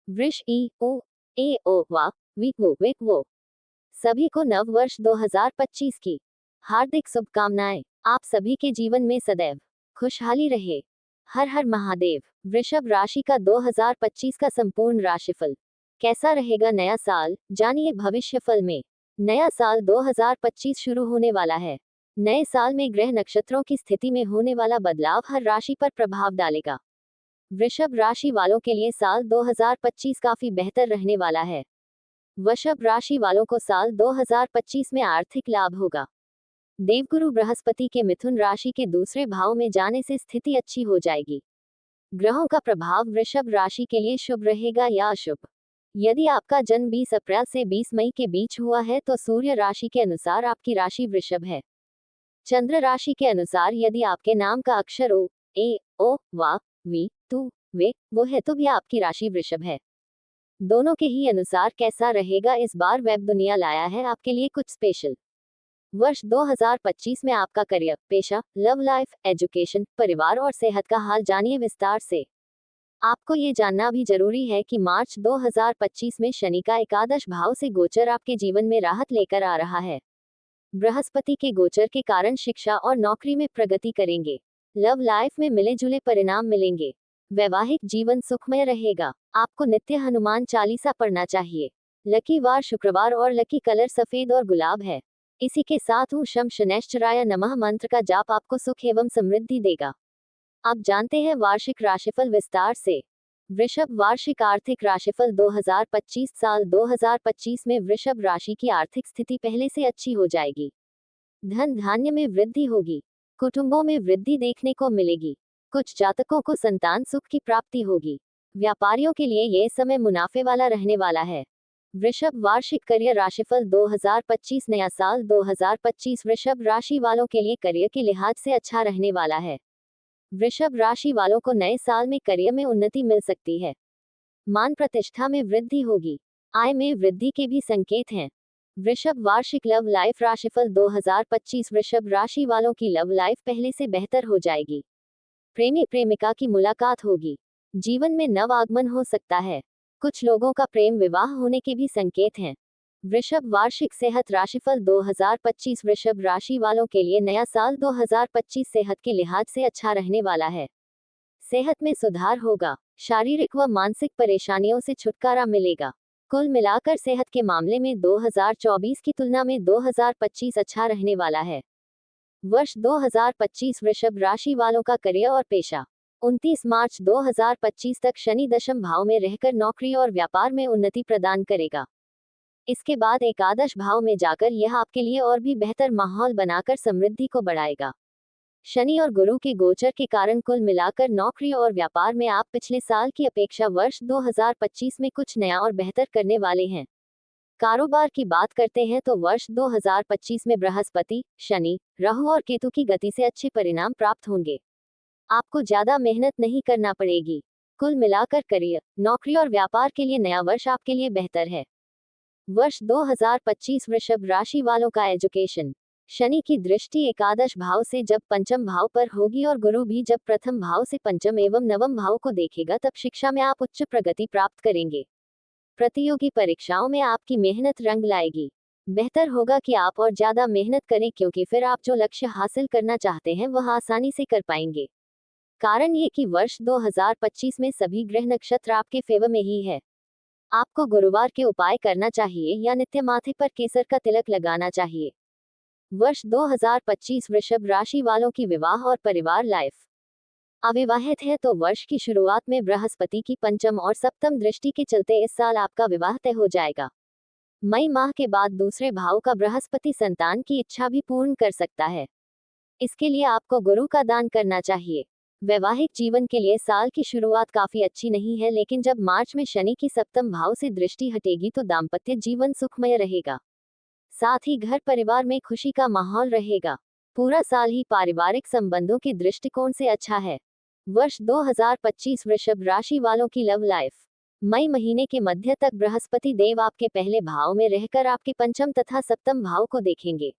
वृष ई ओ ए ओ वा वी वो वे वो। सभी को नव वर्ष 2025 की हार्दिक शुभकामनाएं। आप सभी के जीवन में सदैव खुशहाली रहे। हर हर महादेव। वृषभ राशि का 2025 का संपूर्ण राशिफल कैसा रहेगा। नया साल जानिए भविष्यफल में। नया साल 2025 शुरू होने वाला है। नए साल में ग्रह नक्षत्रों की स्थिति में होने वाला बदलाव हर राशि पर प्रभाव डालेगा। वृषभ राशि वालों के लिए साल 2025 काफी बेहतर रहने वाला है। वृषभ राशि वालों को साल 2025 में आर्थिक लाभ होगा। देवगुरु बृहस्पति के मिथुन राशि के दूसरे भाव में जाने से स्थिति अच्छी हो जाएगी। ग्रहों का प्रभाव वृषभ राशि के लिए शुभ रहेगा या अशुभ। यदि आपका जन्म 20 अप्रैल से 20 मई के बीच हुआ है तो सूर्य राशि के अनुसार आपकी राशि वृषभ है। चंद्र राशि के अनुसार यदि आपके नाम का अक्षर ओ ए ओ वा वी तू वे वो है तो भी आपकी राशि वृषभ है। दोनों के ही अनुसार कैसा रहेगा इस बार वेब दुनिया लाया है आपके लिए कुछ स्पेशल। वर्ष 2025 में आपका करियर, पेशा, लव लाइफ, एजुकेशन, परिवार और सेहत का हाल जानिए विस्तार से। आपको ये जानना भी जरूरी है कि मार्च 2025 में शनि का एकादश भाव से गोचर आपके जीवन में राहत लेकर आ रहा है। बृहस्पति के गोचर के कारण शिक्षा और नौकरी में प्रगति करेंगे। लव लाइफ में मिले जुले परिणाम मिलेंगे। वैवाहिक जीवन सुखमय रहेगा। आपको नित्य हनुमान चालीसा पढ़ना चाहिए। लकी वार शुक्रवार और लकी कलर सफेद और गुलाब है। इसी के साथ ओम शम शनैश्चराय नमः मंत्र का जाप आपको सुख एवं समृद्धि देगा। अब जानते हैं वार्षिक राशिफल विस्तार से। वृषभ वार्षिक आर्थिक राशिफल 2025 साल 2025 में वृषभ राशि की आर्थिक स्थिति पहले से अच्छी हो जाएगी। धन धान्य में वृद्धि होगी। कुटुंबों में वृद्धि देखने को मिलेगी। कुछ जातकों को संतान सुख की प्राप्ति होगी। व्यापारियों के लिए यह समय मुनाफे वाला रहने वाला है। वृषभ वार्षिक करियर राशिफल 2025 नया साल 2025 वृषभ राशि वालों के लिए करियर के लिहाज से अच्छा रहने वाला है। वृषभ राशि वालों को नए साल में करियर में उन्नति मिल सकती है। मान प्रतिष्ठा में वृद्धि होगी। आय में वृद्धि के भी संकेत हैं। वृषभ वार्षिक लव लाइफ राशिफल 2025 वृषभ राशि वालों की लव लाइफ पहले से बेहतर हो जाएगी। प्रेमी प्रेमिका की मुलाकात होगी। जीवन में नव आगमन हो सकता है। कुछ लोगों का प्रेम विवाह होने के भी संकेत हैं। वृषभ वार्षिक सेहत राशिफल 2025 वृषभ राशि वालों के लिए नया साल 2025 सेहत के लिहाज से अच्छा रहने वाला है। सेहत में सुधार होगा। शारीरिक व मानसिक परेशानियों से छुटकारा मिलेगा। कुल मिलाकर सेहत के मामले में 2024 की तुलना में 2025 अच्छा रहने वाला है। वर्ष 2025 वृषभ राशि वालों का करियर और पेशा। 29 मार्च 2025 तक शनि दशम भाव में रहकर नौकरी और व्यापार में उन्नति प्रदान करेगा। इसके बाद एकादश भाव में जाकर यह आपके लिए और भी बेहतर माहौल बनाकर समृद्धि को बढ़ाएगा। शनि और गुरु के गोचर के कारण कुल मिलाकर नौकरी और व्यापार में आप पिछले साल की अपेक्षा वर्ष 2025 में कुछ नया और बेहतर करने वाले हैं। कारोबार की बात करते हैं तो वर्ष 2025 में बृहस्पति, शनि, राहु और केतु की गति से अच्छे परिणाम प्राप्त होंगे। आपको ज्यादा मेहनत नहीं करना पड़ेगी। कुल मिलाकर करियर, नौकरी और व्यापार के लिए नया वर्ष आपके लिए बेहतर है। वर्ष 2025 वृषभ राशि वालों का एजुकेशन। शनि की दृष्टि एकादश भाव से जब पंचम भाव पर होगी और गुरु भी जब प्रथम भाव से पंचम एवं नवम भाव को देखेगा तब शिक्षा में आप उच्च प्रगति प्राप्त करेंगे। प्रतियोगी परीक्षाओं में आपकी मेहनत रंग लाएगी। बेहतर होगा कि आप और ज्यादा मेहनत करें क्योंकि फिर आप जो लक्ष्य हासिल करना चाहते हैं वह आसानी से कर पाएंगे। कारण ये कि वर्ष 2025 में सभी ग्रह नक्षत्र आपके फेवर में ही है। आपको गुरुवार के उपाय करना चाहिए या नित्य माथे पर केसर का तिलक लगाना चाहिए। वर्ष 2025 वृषभ राशि वालों की विवाह और परिवार लाइफ। अविवाहित है तो वर्ष की शुरुआत में बृहस्पति की पंचम और सप्तम दृष्टि के चलते इस साल आपका विवाह तय हो जाएगा। मई माह के बाद दूसरे भाव का बृहस्पति संतान की इच्छा भी पूर्ण कर सकता है। इसके लिए आपको गुरु का दान करना चाहिए। वैवाहिक जीवन के लिए साल की शुरुआत काफी अच्छी नहीं है, लेकिन जब मार्च में शनि की सप्तम भाव से दृष्टि हटेगी तो दाम्पत्य जीवन सुखमय रहेगा। साथ ही घर परिवार में खुशी का माहौल रहेगा। पूरा साल ही पारिवारिक संबंधों के दृष्टिकोण से अच्छा है। वर्ष 2025 वृषभ राशि वालों की लव लाइफ। मई महीने के मध्य तक बृहस्पति देव आपके पहले भाव में रहकर आपके पंचम तथा सप्तम भाव को देखेंगे।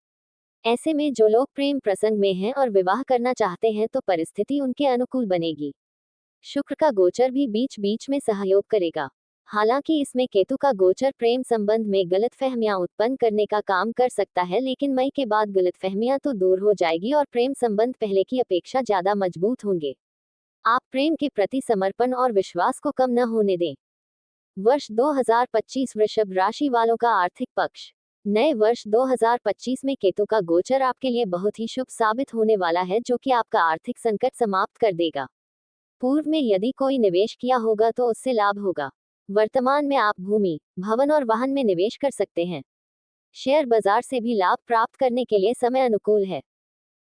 ऐसे में जो लोग प्रेम प्रसंग में हैं और विवाह करना चाहते हैं तो परिस्थिति उनके अनुकूल बनेगी। शुक्र का गोचर भी बीच बीच में सहयोग करेगा। हालांकि इसमें केतु का गोचर प्रेम संबंध में गलतफहमियां उत्पन्न करने का काम कर सकता है, लेकिन मई के बाद गलतफहमियां तो दूर हो जाएगी और प्रेम संबंध पहले की अपेक्षा ज्यादा मजबूत होंगे। आप प्रेम के प्रति समर्पण और विश्वास को कम न होने दें। वर्ष 2025 वृषभ राशि वालों का आर्थिक पक्ष। नए वर्ष 2025 में केतु का गोचर आपके लिए बहुत ही शुभ साबित होने वाला है, जो कि आपका आर्थिक संकट समाप्त कर देगा। पूर्व में यदि कोई निवेश किया होगा तो उससे लाभ होगा। वर्तमान में आप भूमि, भवन और वाहन में निवेश कर सकते हैं। शेयर बाजार से भी लाभ प्राप्त करने के लिए समय अनुकूल है।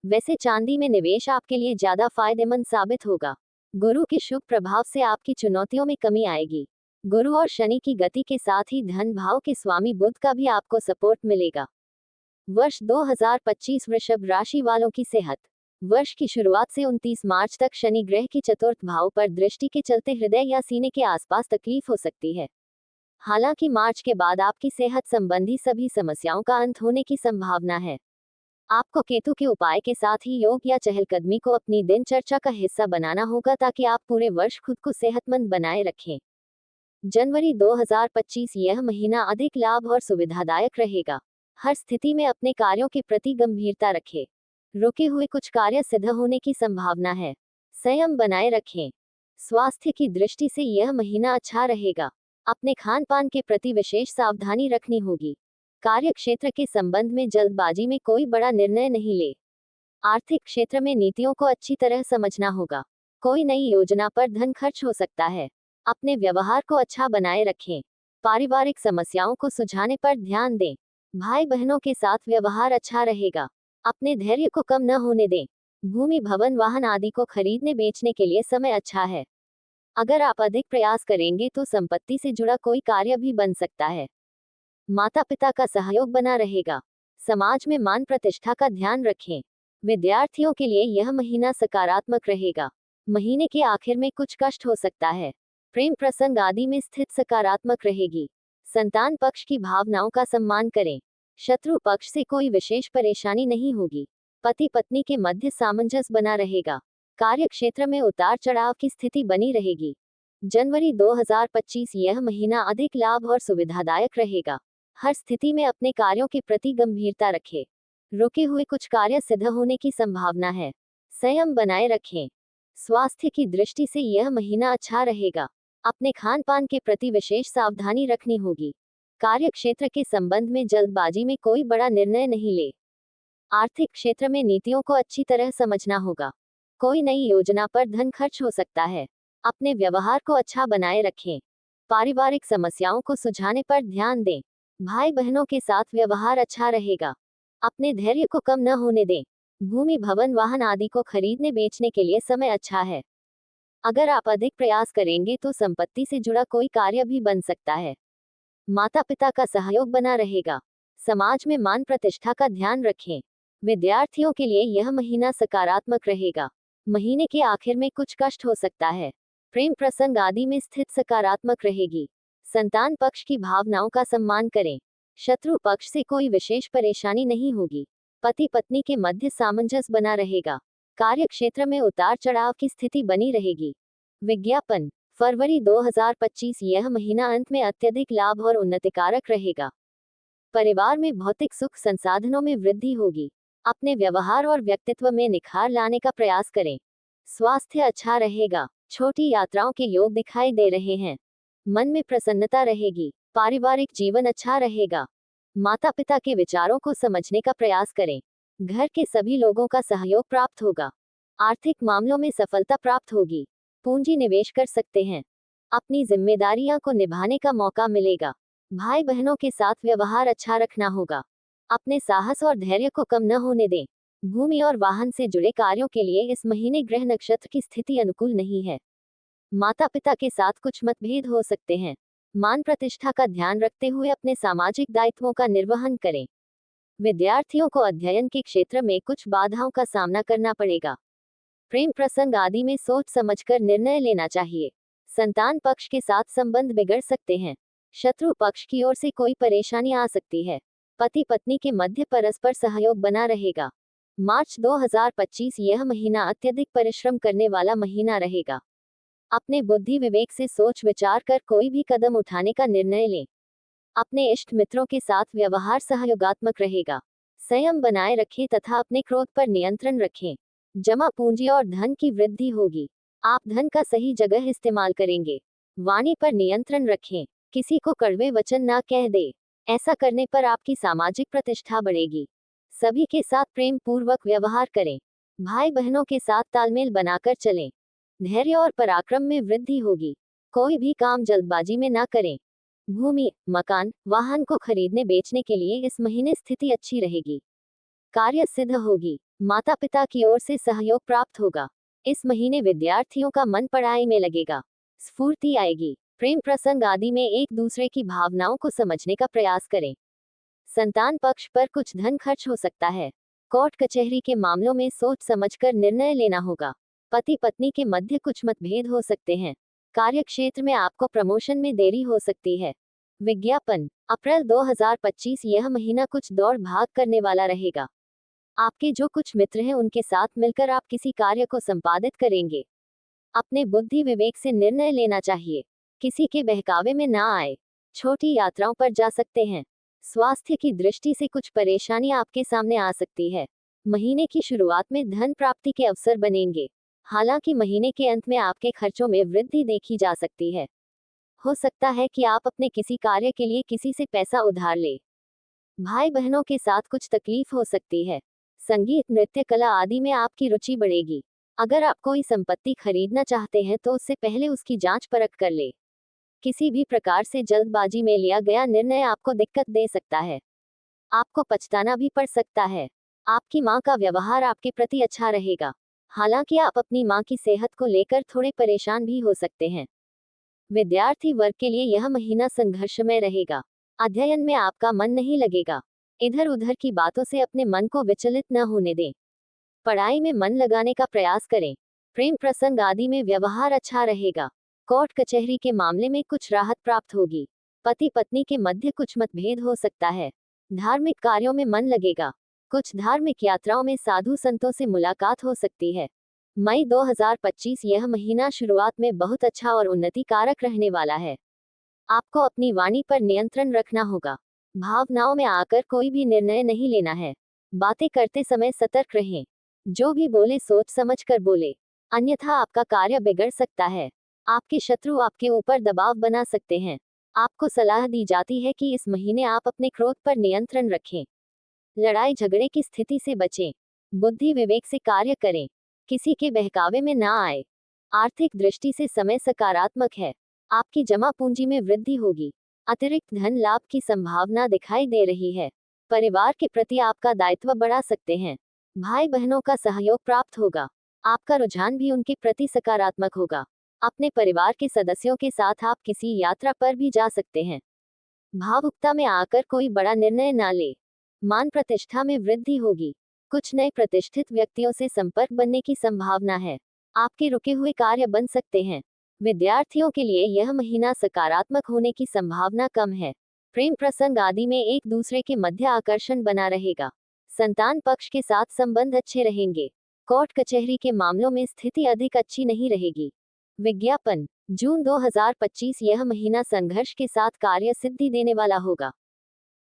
वैसे चांदी में निवेश आपके लिए ज्यादा फायदेमंद साबित होगा। गुरु के शुभ प्रभाव से आपकी चुनौतियों में कमी आएगी। गुरु और शनि की गति के साथ ही धन भाव के स्वामी बुध का भी आपको सपोर्ट मिलेगा। वर्ष 2025 वृषभ राशि वालों की सेहत। वर्ष की शुरुआत से 29 मार्च तक शनि ग्रह की चतुर्थ भाव पर दृष्टि के चलते हृदय या सीने के आसपास तकलीफ हो सकती है। हालांकि मार्च के बाद आपकी सेहत संबंधी सभी समस्याओं का अंत होने की संभावना है। आपको केतु के उपाय के साथ ही योग या चहलकदमी को अपनी दिनचर्या का हिस्सा बनाना होगा, ताकि आप पूरे वर्ष खुद को सेहतमंद बनाए रखें। जनवरी 2025 यह महीना अधिक लाभ और सुविधादायक रहेगा। हर स्थिति में अपने कार्यों के प्रति गंभीरता रखें। रुके हुए कुछ कार्य सिद्ध होने की संभावना है। संयम बनाए रखें। स्वास्थ्य की दृष्टि से यह महीना अच्छा रहेगा। अपने खान पान के प्रति विशेष सावधानी रखनी होगी। कार्य क्षेत्र के संबंध में जल्दबाजी में कोई बड़ा निर्णय नहीं ले। आर्थिक क्षेत्र में नीतियों को अच्छी तरह समझना होगा। कोई नई योजना पर धन खर्च हो सकता है। अपने व्यवहार को अच्छा बनाए रखें। पारिवारिक समस्याओं को सुलझाने पर ध्यान दें। भाई बहनों के साथ व्यवहार अच्छा रहेगा। अपने धैर्य को कम न होने दें। भूमि, भवन, वाहन आदि को खरीदने बेचने के लिए समय अच्छा है। अगर आप अधिक प्रयास करेंगे तो संपत्ति से जुड़ा कोई कार्य भी बन सकता है। माता पिता का सहयोग बना रहेगा। समाज में मान प्रतिष्ठा का ध्यान रखें। विद्यार्थियों के लिए यह महीना सकारात्मक रहेगा। महीने के आखिर में कुछ कष्ट हो सकता है। प्रेम प्रसंग आदि में स्थिति सकारात्मक रहेगी। संतान पक्ष की भावनाओं का सम्मान करें। शत्रु पक्ष से कोई विशेष परेशानी नहीं होगी। पति पत्नी के मध्य सामंजस्य बना रहेगा। कार्य क्षेत्र में उतार चढ़ाव की स्थिति बनी रहेगी। जनवरी 2025 यह महीना अधिक लाभ और सुविधादायक रहेगा। हर स्थिति में अपने कार्यों के प्रति गंभीरता रखें। रुके हुए कुछ कार्य सिद्ध होने की संभावना है। संयम बनाए रखें। स्वास्थ्य की दृष्टि से यह महीना अच्छा रहेगा। अपने खान पान के प्रति विशेष सावधानी रखनी होगी। कार्य क्षेत्र के संबंध में जल्दबाजी में कोई बड़ा निर्णय नहीं ले। आर्थिक क्षेत्र में नीतियों को अच्छी तरह समझना होगा। कोई नई योजना पर धन खर्च हो सकता है। अपने व्यवहार को अच्छा बनाए रखें। पारिवारिक समस्याओं को सुलझाने पर ध्यान दें। भाई बहनों के साथ व्यवहार अच्छा रहेगा। अपने धैर्य को कम न होने दें। भूमि, भवन, वाहन आदि को खरीदने बेचने के लिए समय अच्छा है। अगर आप अधिक प्रयास करेंगे तो संपत्ति से जुड़ा कोई कार्य भी बन सकता है। माता पिता का सहयोग बना रहेगा। समाज में मान प्रतिष्ठा का ध्यान रखें। विद्यार्थियों के लिए यह महीना सकारात्मक रहेगा। महीने के आखिर में कुछ कष्ट हो सकता है। प्रेम प्रसंग आदि में स्थिति सकारात्मक रहेगी। संतान पक्ष की भावनाओं का सम्मान करें। शत्रु पक्ष से कोई विशेष परेशानी नहीं होगी। पति पत्नी के मध्य सामंजस्य बना रहेगा। कार्य क्षेत्र में उतार चढ़ाव की स्थिति बनी रहेगी। विज्ञापन। फरवरी 2025 यह महीना अंत में अत्यधिक लाभ और उन्नतिकारक रहेगा। परिवार में भौतिक सुख संसाधनों में वृद्धि होगी। अपने व्यवहार और व्यक्तित्व में निखार लाने का प्रयास करें। स्वास्थ्य अच्छा रहेगा। छोटी यात्राओं के योग दिखाई दे रहे हैं। मन में प्रसन्नता रहेगी। पारिवारिक जीवन अच्छा रहेगा। माता पिता के विचारों को समझने का प्रयास करें। घर के सभी लोगों का सहयोग प्राप्त होगा। आर्थिक मामलों में सफलता प्राप्त होगी। पूंजी निवेश कर सकते हैं। अपनी जिम्मेदारियां को निभाने का मौका मिलेगा। भाई बहनों के साथ व्यवहार अच्छा रखना होगा। अपने साहस और धैर्य को कम न होने दें। भूमि और वाहन से जुड़े कार्यों के लिए इस महीने ग्रह नक्षत्र की स्थिति अनुकूल नहीं है। माता पिता के साथ कुछ मतभेद हो सकते हैं। मान प्रतिष्ठा का ध्यान रखते हुए अपने सामाजिक दायित्वों का निर्वहन करें। विद्यार्थियों को अध्ययन के क्षेत्र में कुछ बाधाओं का सामना करना पड़ेगा। प्रेम प्रसंग आदि में सोच समझकर निर्णय लेना चाहिए। संतान पक्ष के साथ संबंध बिगड़ सकते हैं। शत्रु पक्ष की ओर से कोई परेशानी आ सकती है। पति पत्नी के मध्य परस्पर सहयोग बना रहेगा। मार्च 2025 यह महीना अत्यधिक परिश्रम करने वाला महीना रहेगा। अपने बुद्धि विवेक से सोच विचार कर कोई भी कदम उठाने का निर्णय लें। अपने इष्ट मित्रों के साथ व्यवहार सहयोगात्मक रहेगा। संयम बनाए रखें तथा अपने क्रोध पर नियंत्रण रखें। जमा पूंजी और धन की वृद्धि होगी। आप धन का सही जगह इस्तेमाल करेंगे। वाणी पर नियंत्रण रखें। किसी को कड़वे वचन ना कह दे। ऐसा करने पर आपकी सामाजिक प्रतिष्ठा बढ़ेगी। सभी के साथ प्रेम पूर्वक व्यवहार करें। भाई बहनों के साथ तालमेल बनाकर चलें। धैर्य और पराक्रम में वृद्धि होगी। कोई भी काम जल्दबाजी में ना करें। भूमि, मकान, वाहन को खरीदने बेचने के लिए इस महीने स्थिति अच्छी रहेगी। कार्य सिद्ध होगी। माता पिता की ओर से सहयोग प्राप्त होगा। इस महीने विद्यार्थियों का मन पढ़ाई में लगेगा। स्फूर्ति आएगी। प्रेम प्रसंग आदि में एक दूसरे की भावनाओं को समझने का प्रयास करें। संतान पक्ष पर कुछ धन खर्च हो सकता है। कोर्ट कचहरी के मामलों में सोच समझकर निर्णय लेना होगा। पति पत्नी के मध्य कुछ मतभेद हो सकते हैं। कार्य क्षेत्र में आपको प्रमोशन में देरी हो सकती है। विज्ञापन, अप्रैल 2025 यह महीना कुछ दौड़ भाग करने वाला रहेगा। आपके जो कुछ मित्र हैं उनके साथ मिलकर आप किसी कार्य को संपादित करेंगे। अपने बुद्धि विवेक से निर्णय लेना चाहिए। किसी के बहकावे में ना आए। छोटी यात्राओं पर जा सकते हैं। स्वास्थ्य की दृष्टि से कुछ परेशानी आपके सामने आ सकती है। महीने की शुरुआत में धन प्राप्ति के अवसर बनेंगे। हालांकि महीने के अंत में आपके खर्चों में वृद्धि देखी जा सकती है। हो सकता है कि आप अपने किसी कार्य के लिए किसी से पैसा उधार ले। भाई बहनों के साथ कुछ तकलीफ हो सकती है। संगीत, नृत्य, कला आदि में आपकी रुचि बढ़ेगी। अगर आप कोई संपत्ति खरीदना चाहते हैं तो उससे पहले उसकी जांच परख कर ले। किसी भी प्रकार से जल्दबाजी में लिया गया निर्णय आपको दिक्कत दे सकता है। आपको पछताना भी पड़ सकता है। आपकी मां का व्यवहार आपके प्रति अच्छा रहेगा। हालांकि आप अपनी मां की सेहत को लेकर थोड़े परेशान भी हो सकते हैं। विद्यार्थी वर्ग के लिए यह महीना संघर्षमय रहेगा। अध्ययन में आपका मन नहीं लगेगा। इधर उधर की बातों से अपने मन को विचलित न होने दें। पढ़ाई में मन लगाने का प्रयास करें। प्रेम प्रसंग आदि में व्यवहार अच्छा रहेगा। कोर्ट कचहरी के मामले में कुछ राहत प्राप्त होगी। पति पत्नी के मध्य कुछ मतभेद हो सकता है। धार्मिक कार्यों में मन लगेगा। कुछ धार्मिक यात्राओं में साधु संतों से मुलाकात हो सकती है। मई 2025 यह महीना शुरुआत में बहुत अच्छा और उन्नति कारक रहने वाला है। आपको अपनी वाणी पर नियंत्रण रखना होगा। भावनाओं में आकर कोई भी निर्णय नहीं लेना है। बातें करते समय सतर्क रहें। जो भी बोले सोच समझ कर बोले, अन्यथा आपका कार्य बिगड़ सकता है। आपके शत्रु आपके ऊपर दबाव बना सकते हैं। आपको सलाह दी जाती है कि इस महीने आप अपने क्रोध पर नियंत्रण रखें। लड़ाई झगड़े की स्थिति से बचें। बुद्धि विवेक से कार्य करें। किसी के बहकावे में ना आए। आर्थिक दृष्टि से समय सकारात्मक है। आपकी जमा पूंजी में वृद्धि होगी। अतिरिक्त धन लाभ की संभावना दिखाई दे रही है। परिवार के प्रति आपका दायित्व बढ़ा सकते हैं। भाई बहनों का सहयोग प्राप्त होगा। आपका रुझान भी उनके प्रति सकारात्मक होगा। अपने परिवार के सदस्यों के साथ आप किसी यात्रा पर भी जा सकते हैं। भावुकता में आकर कोई बड़ा निर्णय ना ले। मान प्रतिष्ठा में वृद्धि होगी। कुछ नए प्रतिष्ठित व्यक्तियों से संपर्क बनने की संभावना है। आपके रुके हुए कार्य बन सकते हैं। विद्यार्थियों के लिए यह महीना सकारात्मक होने की संभावना कम है। प्रेम प्रसंग आदि में एक दूसरे के मध्य आकर्षण बना रहेगा। संतान पक्ष के साथ संबंध अच्छे रहेंगे। कोर्ट कचहरी के मामलों में स्थिति अधिक अच्छी नहीं रहेगी। विज्ञापन, जून 2025 यह महीना संघर्ष के साथ कार्य सिद्धि देने वाला होगा।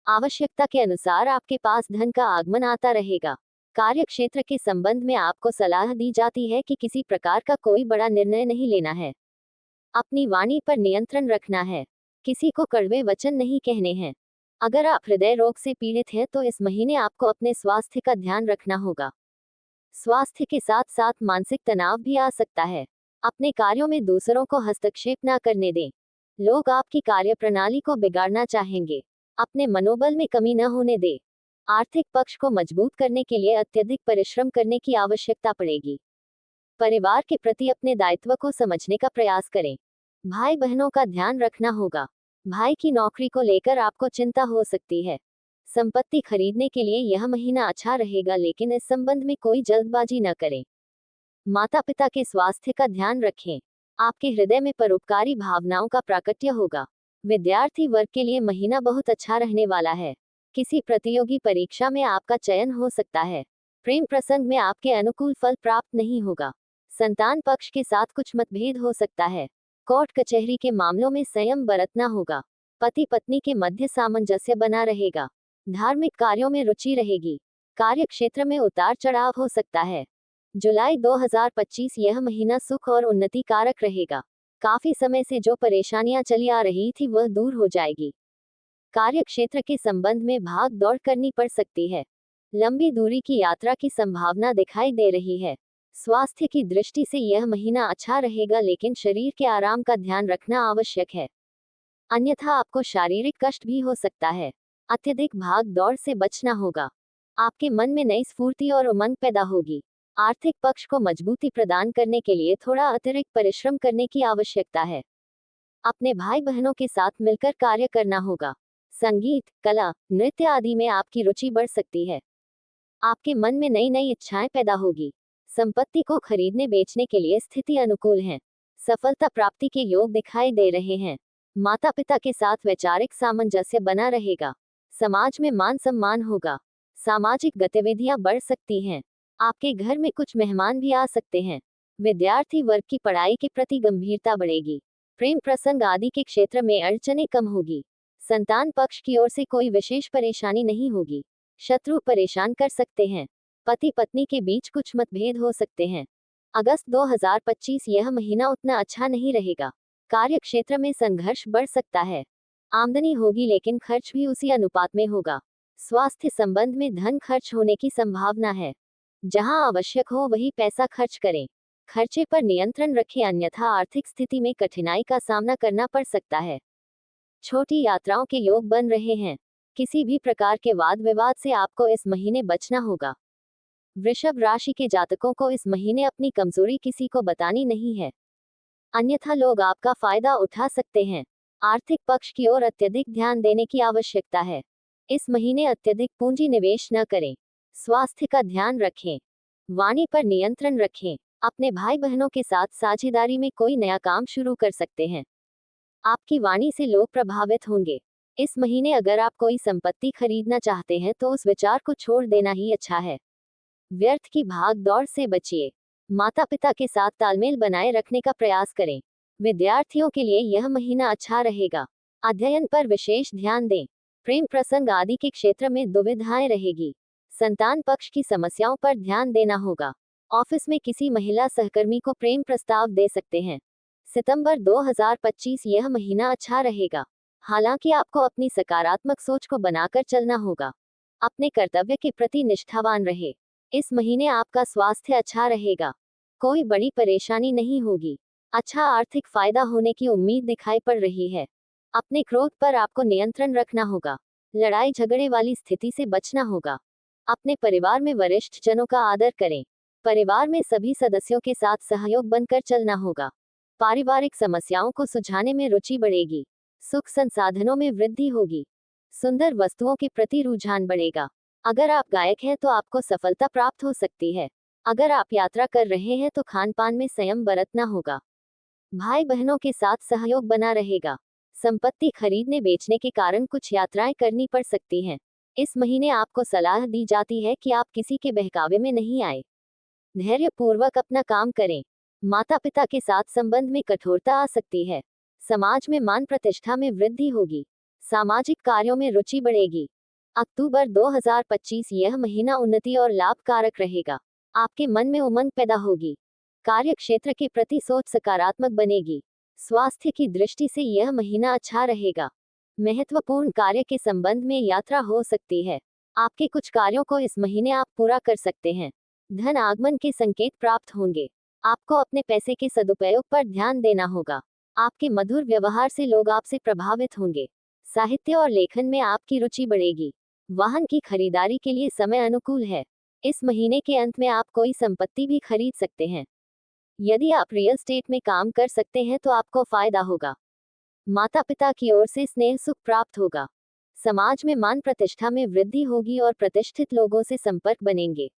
आवश्यकता के अनुसार आपके पास धन का आगमन आता रहेगा। कार्य क्षेत्र के संबंध में आपको सलाह दी जाती है कि किसी प्रकार का कोई बड़ा निर्णय नहीं लेना है। अपनी वाणी पर नियंत्रण रखना है। किसी को कड़वे वचन नहीं कहने हैं। अगर आप हृदय रोग से पीड़ित हैं तो इस महीने आपको अपने स्वास्थ्य का ध्यान रखना होगा। स्वास्थ्य के साथ साथ मानसिक तनाव भी आ सकता है। अपने कार्यों में दूसरों को हस्तक्षेप न करने दें। लोग आपकी कार्यप्रणाली को बिगाड़ना चाहेंगे। अपने मनोबल में कमी न होने दें। आर्थिक पक्ष को मजबूत करने के लिए अत्यधिक परिश्रम करने की आवश्यकता पड़ेगी। परिवार के प्रति अपने दायित्व को समझने का प्रयास करें। भाई बहनों का ध्यान रखना होगा। भाई की नौकरी को लेकर आपको चिंता हो सकती है। संपत्ति खरीदने के लिए यह महीना अच्छा रहेगा, लेकिन इस संबंध में कोई जल्दबाजी न करें। माता पिता के स्वास्थ्य का ध्यान रखें। आपके हृदय में परोपकारी भावनाओं का प्राकट्य होगा। विद्यार्थी वर्ग के लिए महीना बहुत अच्छा रहने वाला है। किसी प्रतियोगी परीक्षा में आपका चयन हो सकता है। प्रेम प्रसंग में आपके अनुकूल फल प्राप्त नहीं होगा। संतान पक्ष के साथ कुछ मतभेद हो सकता है। कोर्ट कचहरी के मामलों में संयम बरतना होगा। पति पत्नी के मध्य सामंजस्य बना रहेगा। धार्मिक कार्यों में रुचि रहेगी। कार्य क्षेत्र में उतार चढ़ाव हो सकता है। जुलाई 2025 यह महीना सुख और उन्नति कारक रहेगा। काफी समय से जो परेशानियां चली आ रही थी वह दूर हो जाएगी। कार्य क्षेत्र के संबंध में भाग दौड़ करनी पड़ सकती है। लंबी दूरी की यात्रा की संभावना दिखाई दे रही है। स्वास्थ्य की दृष्टि से यह महीना अच्छा रहेगा, लेकिन शरीर के आराम का ध्यान रखना आवश्यक है, अन्यथा आपको शारीरिक कष्ट भी हो सकता है। अत्यधिक भाग दौड़ से बचना होगा। आपके मन में नई स्फूर्ति और उमंग पैदा होगी। आर्थिक पक्ष को मजबूती प्रदान करने के लिए थोड़ा अतिरिक्त परिश्रम करने की आवश्यकता है। अपने भाई बहनों के साथ मिलकर कार्य करना होगा। संगीत, कला, नृत्य आदि में आपकी रुचि बढ़ सकती है। आपके मन में नई नई इच्छाएं पैदा होगी। संपत्ति को खरीदने बेचने के लिए स्थिति अनुकूल है। सफलता प्राप्ति के योग दिखाई दे रहे हैं। माता पिता के साथ वैचारिक सामंजस्य बना रहेगा। समाज में मान सम्मान होगा। सामाजिक गतिविधियां बढ़ सकती हैं। आपके घर में कुछ मेहमान भी आ सकते हैं। विद्यार्थी वर्ग की पढ़ाई के प्रति गंभीरता बढ़ेगी। प्रेम प्रसंग आदि के क्षेत्र में अड़चनें कम होगी। संतान पक्ष की ओर से कोई विशेष परेशानी नहीं होगी। शत्रु परेशान कर सकते हैं। पति पत्नी के बीच कुछ मतभेद हो सकते हैं। अगस्त 2025 यह महीना उतना अच्छा नहीं रहेगा। कार्य क्षेत्र में संघर्ष बढ़ सकता है। आमदनी होगी लेकिन खर्च भी उसी अनुपात में होगा। स्वास्थ्य संबंध में धन खर्च होने की संभावना है। जहां आवश्यक हो वही पैसा खर्च करें। खर्चे पर नियंत्रण रखें, अन्यथा आर्थिक स्थिति में कठिनाई का सामना करना पड़ सकता है। छोटी यात्राओं के योग बन रहे हैं। किसी भी प्रकार के वाद विवाद से आपको इस महीने बचना होगा। वृषभ राशि के जातकों को इस महीने अपनी कमजोरी किसी को बतानी नहीं है, अन्यथा लोग आपका फायदा उठा सकते हैं। आर्थिक पक्ष की ओर अत्यधिक ध्यान देने की आवश्यकता है। इस महीने अत्यधिक पूंजी निवेश न करें। स्वास्थ्य का ध्यान रखें। वाणी पर नियंत्रण रखें। अपने भाई बहनों के साथ साझेदारी में कोई नया काम शुरू कर सकते हैं। आपकी वाणी से लोग प्रभावित होंगे। इस महीने अगर आप कोई संपत्ति खरीदना चाहते हैं तो उस विचार को छोड़ देना ही अच्छा है। व्यर्थ की भाग दौड़ से बचिए। माता पिता के साथ तालमेल बनाए रखने का प्रयास करें। विद्यार्थियों के लिए यह महीना अच्छा रहेगा। अध्ययन पर विशेष ध्यान दें। प्रेम प्रसंग आदि के क्षेत्र में दुविधाएं रहेगी। संतान पक्ष की समस्याओं पर ध्यान देना होगा। ऑफिस में किसी महिला सहकर्मी को प्रेम प्रस्ताव दे सकते हैं। सितंबर 2025 यह महीना अच्छा रहेगा। हालांकि आपको अपनी सकारात्मक सोच को बनाकर चलना होगा। अपने कर्तव्य के प्रति निष्ठावान रहे। इस महीने आपका स्वास्थ्य अच्छा रहेगा। कोई बड़ी परेशानी नहीं होगी। अच्छा आर्थिक फायदा होने की उम्मीद दिखाई पड़ रही है। अपने क्रोध पर आपको नियंत्रण रखना होगा। लड़ाई झगड़े वाली स्थिति से बचना होगा। अपने परिवार में वरिष्ठ जनों का आदर करें। परिवार में सभी सदस्यों के साथ सहयोग बनकर चलना होगा। पारिवारिक समस्याओं को सुलझाने में रुचि बढ़ेगी। सुख संसाधनों में वृद्धि होगी। सुंदर वस्तुओं के प्रति रुझान बढ़ेगा। अगर आप गायक हैं तो आपको सफलता प्राप्त हो सकती है। अगर आप यात्रा कर रहे हैं तो खान पान में संयम बरतना होगा। भाई बहनों के साथ सहयोग बना रहेगा। संपत्ति खरीदने बेचने के कारण कुछ यात्राएं करनी पड़ सकती हैं। इस महीने आपको सलाह दी जाती है कि आप किसी के बहकावे में नहीं आए। धैर्य पूर्वक अपना काम करें। माता पिता के साथ संबंध में कठोरता आ सकती है। समाज में मान प्रतिष्ठा में वृद्धि होगी। सामाजिक कार्यों में रुचि बढ़ेगी। अक्टूबर 2025 यह महीना उन्नति और लाभकारक रहेगा। आपके मन में उमंग पैदा होगी। कार्य क्षेत्र के प्रति सोच सकारात्मक बनेगी। स्वास्थ्य की दृष्टि से यह महीना अच्छा रहेगा। महत्वपूर्ण कार्य के संबंध में यात्रा हो सकती है। आपके कुछ कार्यों को इस महीने आप पूरा कर सकते हैं। धन आगमन के संकेत प्राप्त होंगे। आपको अपने पैसे के सदुपयोग पर ध्यान देना होगा। आपके मधुर व्यवहार से लोग आपसे प्रभावित होंगे। साहित्य और लेखन में आपकी रुचि बढ़ेगी। वाहन की खरीदारी के लिए समय अनुकूल है। इस महीने के अंत में आप कोई संपत्ति भी खरीद सकते हैं। यदि आप रियल एस्टेट में काम कर सकते हैं तो आपको फायदा होगा। माता पिता की ओर से स्नेह सुख प्राप्त होगा। समाज में मान प्रतिष्ठा में वृद्धि होगी और प्रतिष्ठित लोगों से संपर्क बनेंगे।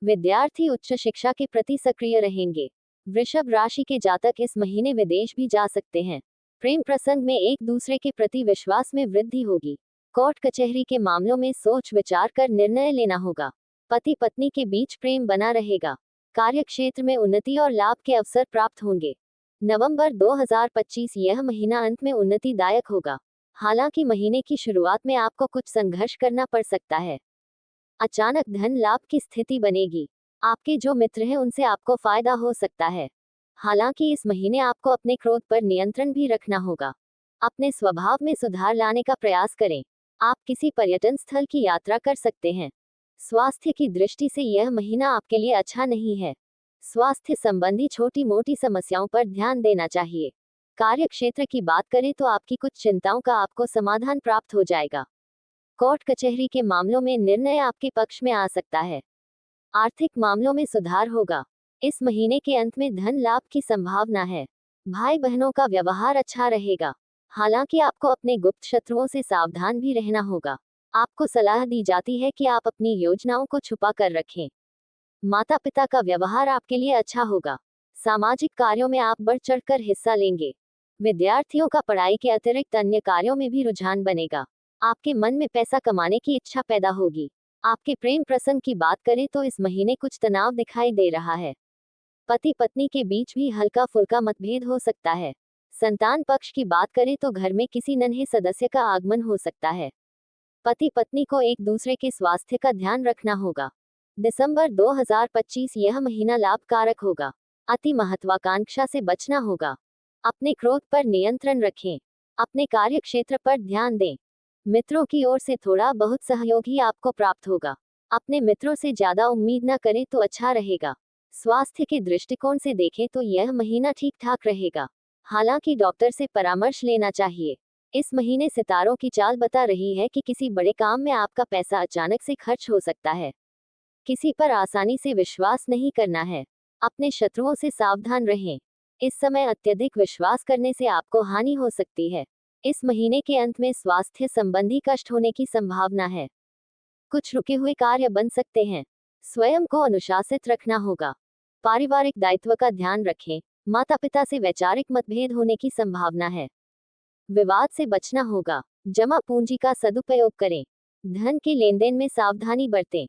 विद्यार्थी उच्च शिक्षा के प्रति सक्रिय रहेंगे। वृषभ राशि के जातक इस महीने विदेश भी जा सकते हैं। प्रेम प्रसंग में एक दूसरे के प्रति विश्वास में वृद्धि होगी। कोर्ट कचहरी के मामलों में सोच विचार कर निर्णय लेना होगा। पति पत्नी के बीच प्रेम बना रहेगा। कार्यक्षेत्र में उन्नति और लाभ के अवसर प्राप्त होंगे। नवंबर 2025 यह महीना अंत में उन्नतिदायक होगा। हालांकि महीने की शुरुआत में आपको कुछ संघर्ष करना पड़ सकता है। अचानक धन लाभ की स्थिति बनेगी। आपके जो मित्र हैं उनसे आपको फायदा हो सकता है। हालांकि इस महीने आपको अपने क्रोध पर नियंत्रण भी रखना होगा। अपने स्वभाव में सुधार लाने का प्रयास करें। आप किसी पर्यटन स्थल की यात्रा कर सकते हैं। स्वास्थ्य की दृष्टि से यह महीना आपके लिए अच्छा नहीं है। स्वास्थ्य संबंधी छोटी मोटी समस्याओं पर ध्यान देना चाहिए। कार्यक्षेत्र की बात करें तो आपकी कुछ चिंताओं का आपको समाधान प्राप्त हो जाएगा। कोर्ट कचहरी के मामलों में निर्णय आपके पक्ष में आ सकता है। आर्थिक मामलों में सुधार होगा। इस महीने के अंत में धन लाभ की संभावना है। भाई बहनों का व्यवहार अच्छा रहेगा। हालांकि आपको अपने गुप्त शत्रुओं से सावधान भी रहना होगा। आपको सलाह दी जाती है कि आप अपनी योजनाओं को छुपा कर रखें। माता पिता का व्यवहार आपके लिए अच्छा होगा। सामाजिक कार्यों में आप बढ़ चढ़कर हिस्सा लेंगे। विद्यार्थियों का पढ़ाई के अतिरिक्त अन्य कार्यों में भी रुझान बनेगा। आपके मन में पैसा कमाने की इच्छा पैदा होगी। आपके प्रेम प्रसंग की बात करें तो इस महीने कुछ तनाव दिखाई दे रहा है। पति पत्नी के बीच भी हल्का फुल्का मतभेद हो सकता है। संतान पक्ष की बात करें तो घर में किसी नन्हे सदस्य का आगमन हो सकता है। पति पत्नी को एक दूसरे के स्वास्थ्य का ध्यान रखना होगा। दिसंबर 2025 यह महीना लाभकारक होगा। अति महत्वाकांक्षा से बचना होगा। अपने क्रोध पर नियंत्रण रखें। अपने कार्य क्षेत्र पर ध्यान दें। मित्रों की ओर से थोड़ा बहुत सहयोग ही आपको प्राप्त होगा। अपने मित्रों से ज्यादा उम्मीद न करें तो अच्छा रहेगा। स्वास्थ्य के दृष्टिकोण से देखें तो यह महीना ठीक ठाक रहेगा। हालांकि डॉक्टर से परामर्श लेना चाहिए। इस महीने सितारों की चाल बता रही है कि किसी बड़े काम में आपका पैसा अचानक से खर्च हो सकता है। किसी पर आसानी से विश्वास नहीं करना है। अपने शत्रुओं से सावधान रहें। इस समय अत्यधिक विश्वास करने से आपको हानि हो सकती है। इस महीने के अंत में स्वास्थ्य संबंधी कष्ट होने की संभावना है। कुछ रुके हुए कार्य बन सकते हैं। स्वयं को अनुशासित रखना होगा। पारिवारिक दायित्व का ध्यान रखें। माता पिता से वैचारिक मतभेद होने की संभावना है। विवाद से बचना होगा। जमा पूंजी का सदुपयोग करें। धन के लेन देन में सावधानी बरतें।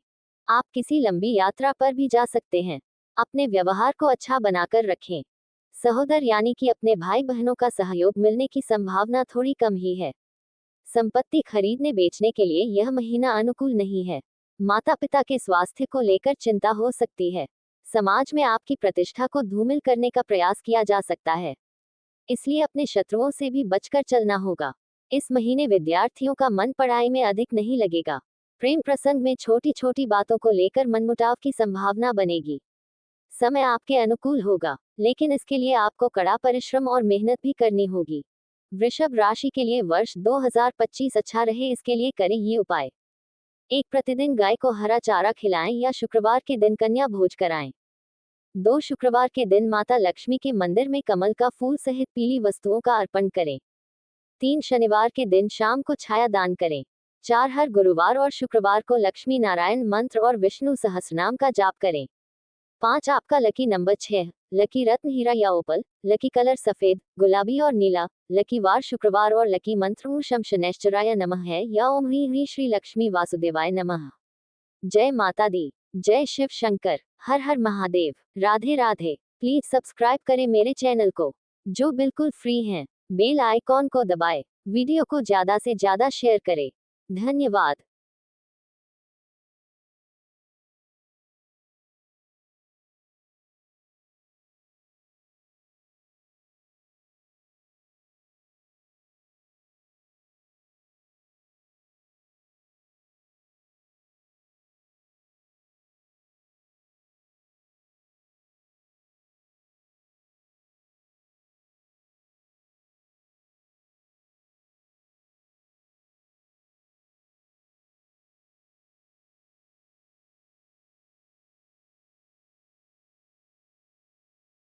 आप किसी लंबी यात्रा पर भी जा सकते हैं। अपने व्यवहार को अच्छा बनाकर रखें। सहोदर यानी कि अपने भाई बहनों का सहयोग मिलने की संभावना थोड़ी कम ही है। संपत्ति खरीदने बेचने के लिए यह महीना अनुकूल नहीं है। माता पिता के स्वास्थ्य को लेकर चिंता हो सकती है। समाज में आपकी प्रतिष्ठा को धूमिल करने का प्रयास किया जा सकता है। इसलिए अपने शत्रुओं से भी बचकर चलना होगा। इस महीने विद्यार्थियों का मन पढ़ाई में अधिक नहीं लगेगा। प्रेम प्रसंग में छोटी छोटी बातों को लेकर मनमुटाव की संभावना बनेगी। समय आपके अनुकूल होगा, लेकिन इसके लिए आपको कड़ा परिश्रम और मेहनत भी करनी होगी। वृषभ राशि के लिए वर्ष 2025 अच्छा रहे, इसके लिए करें ये उपाय। एक, प्रतिदिन गाय को हरा चारा खिलाएं या शुक्रवार के दिन कन्या भोज कराएं। 2, शुक्रवार के दिन माता लक्ष्मी के मंदिर में कमल का फूल सहित पीली वस्तुओं का अर्पण करें। 3, शनिवार के दिन शाम को छाया दान करें। 4, हर गुरुवार और शुक्रवार को लक्ष्मी नारायण मंत्र और विष्णु सहस्रनाम का जाप करें। 5, आपका लकी नंबर 6, लकी रत्न हीरा या ओपल, लकी कलर सफेद, गुलाबी और नीला, लकी वार शुक्रवार और लकी मंत्र ओम शम शनैश्चराय नमः है या ओम ह्रीं ह्रीं श्री लक्ष्मी वासुदेवाय नमः। जय माता दी, जय शिव शंकर, हर हर महादेव, राधे राधे। प्लीज सब्सक्राइब करें मेरे चैनल को, जो बिल्कुल फ्री हैं। बेल आइकॉन को दबाएं। वीडियो को ज्यादा से ज्यादा शेयर करें। धन्यवाद।